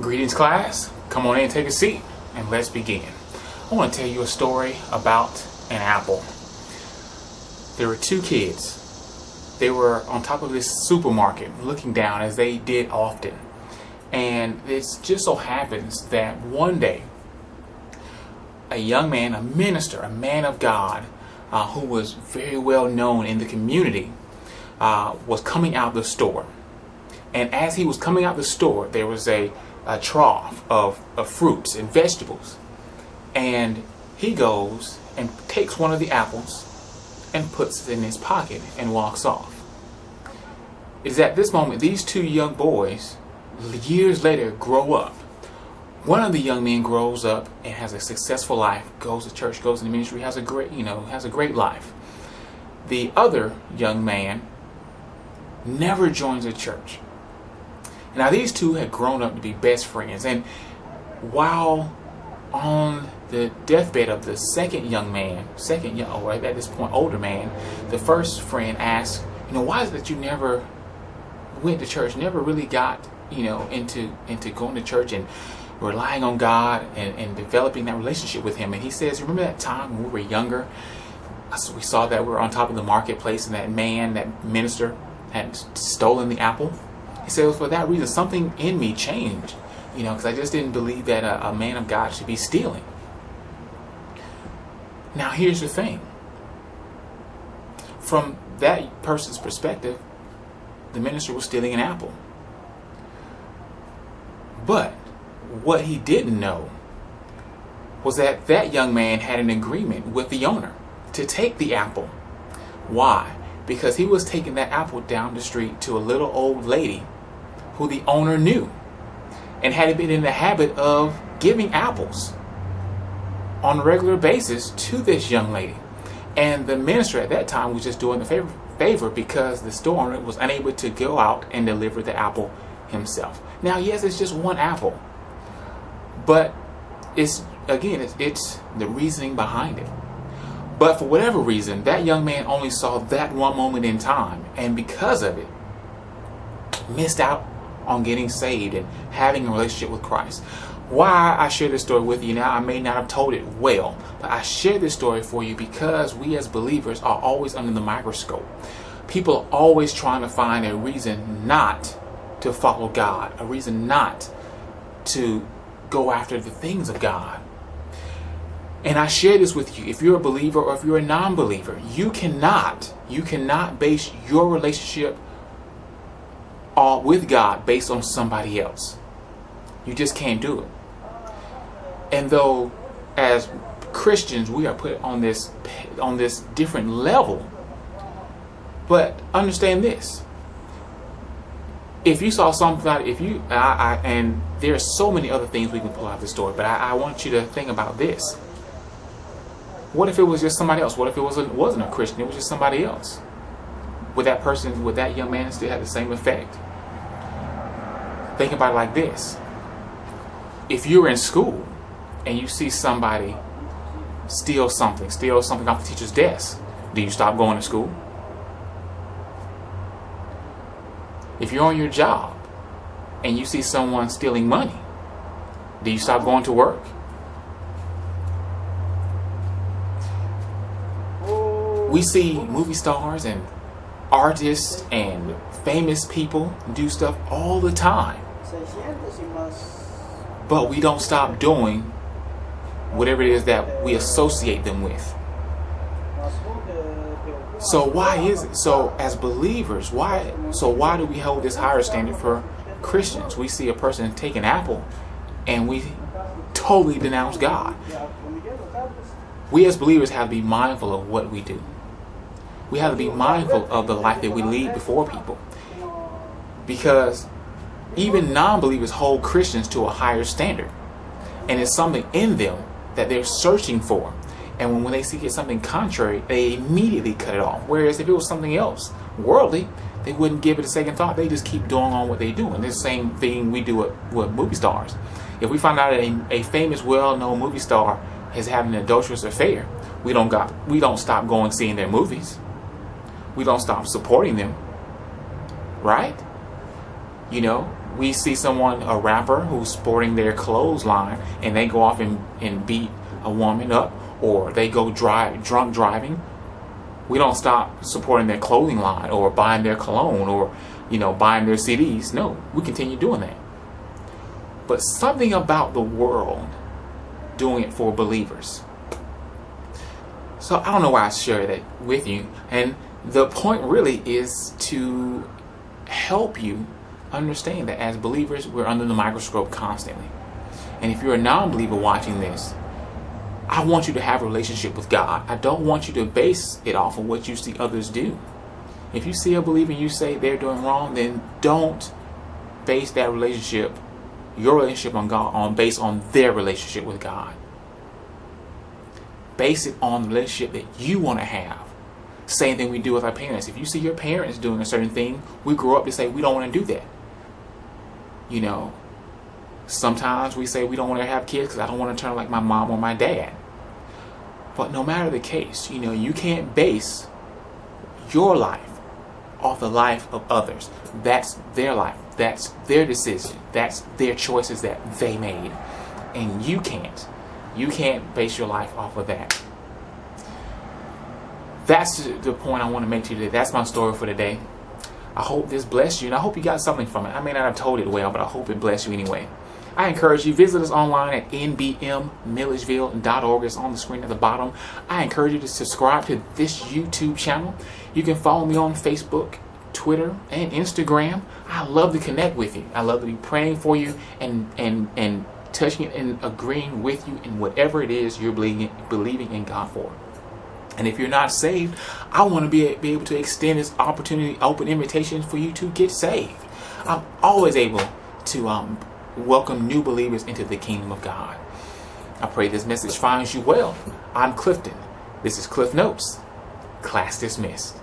Greetings, class. Come on in, take a seat, and let's begin. I want to tell you a story about an apple. There were two kids. They were on top of this supermarket looking down, as they did often. And it just so happens that one day, a young man, a minister, a man of God, who was very well known in the community, was coming out the store. And as he was coming out the store, there was a trough of fruits and vegetables. And he goes and takes one of the apples and puts it in his pocket and walks off. It is at this moment these two young boys, years later, grow up. One of the young men grows up and has a successful life, goes to church, goes into ministry, has a great life. The other young man never joins a church. Now these two had grown up to be best friends, and while on the deathbed of the second young man, or at this point older man, the first friend asked, why is it that you never went to church, never really got, into going to church and relying on God and developing that relationship with Him? And he says, remember that time when we were younger? We saw that we were on top of the marketplace and that man, that minister, had stolen the apple. He said, well, for that reason, something in me changed, because I just didn't believe that a man of God should be stealing. Now, here's the thing. From that person's perspective, the minister was stealing an apple. But what he didn't know was that that young man had an agreement with the owner to take the apple. Why? Because he was taking that apple down the street to a little old lady who the owner knew and had been in the habit of giving apples on a regular basis to this young lady. And the minister at that time was just doing the favor because the store owner was unable to go out and deliver the apple himself. Now, yes, it's just one apple, but it's the reasoning behind it. But for whatever reason, that young man only saw that one moment in time, and because of it, missed out on getting saved and having a relationship with Christ. Why I share this story with you now, I may not have told it well, but I share this story for you because we as believers are always under the microscope. People are always trying to find a reason not to follow God, a reason not to go after the things of God. And I share this with you. If you're a believer or if you're a non-believer, you cannot base your relationship with God based on somebody else. You just can't do it. And though as Christians we are put on this different level, but understand this. If you saw somebody, and there are so many other things we can pull out of the story, but I want you to think about this. What if it was just somebody else? What if it wasn't a Christian? It was just somebody else. Would that young man still have the same effect? Think about it like this. If you're in school and you see somebody steal something off the teacher's desk, do you stop going to school? If you're on your job and you see someone stealing money, do you stop going to work? We see movie stars and artists and famous people do stuff all the time, but we don't stop doing whatever it is that we associate them with. So why is it? So as believers, why do we hold this higher standard for Christians? We see a person take an apple and we totally denounce God. We as believers have to be mindful of what we do. We have to be mindful of the life that we lead before people. Because even non-believers hold Christians to a higher standard. And it's something in them that they're searching for. And when they see something contrary, they immediately cut it off. Whereas if it was something else, worldly, they wouldn't give it a second thought. They just keep doing on what they do. And it's the same thing we do with movie stars. If we find out that a famous, well-known movie star is having an adulterous affair, we don't stop going seeing their movies. We don't stop supporting them, right? we see someone, a rapper, who's sporting their clothes line, and they go off and beat a woman up, or they go drunk driving, we don't stop supporting their clothing line or buying their cologne or, buying their CDs. No, we continue doing that. But something about the world doing it for believers. So I don't know why I share that with you. And the point really is to help you understand that as believers, we're under the microscope constantly. And if you're a non-believer watching this, I want you to have a relationship with God. I don't want you to base it off of what you see others do. If you see a believer and you say they're doing wrong, then don't base that relationship, your relationship on God, based on their relationship with God. Base it on the relationship that you want to have. Same thing we do with our parents. If you see your parents doing a certain thing, we grow up to say we don't want to do that. Sometimes we say we don't want to have kids because I don't want to turn like my mom or my dad. But no matter the case, you can't base your life off the life of others. That's their life. That's their decision. That's their choices that they made. And you can't. You can't base your life off of that. That's the point I want to make to you today. That's my story for today. I hope this blessed you, and I hope you got something from it. I may not have told it well, but I hope it blessed you anyway. I encourage you, visit us online at nbmmilledgeville.org. It's on the screen at the bottom. I encourage you to subscribe to this YouTube channel. You can follow me on Facebook, Twitter, and Instagram. I love to connect with you. I love to be praying for you and touching and agreeing with you in whatever it is you're believing in God for. And if you're not saved, I want to be able to extend this opportunity, open invitation for you to get saved. I'm always able to welcome new believers into the kingdom of God. I pray this message finds you well. I'm Clifton. This is Cliff Notes. Class dismissed.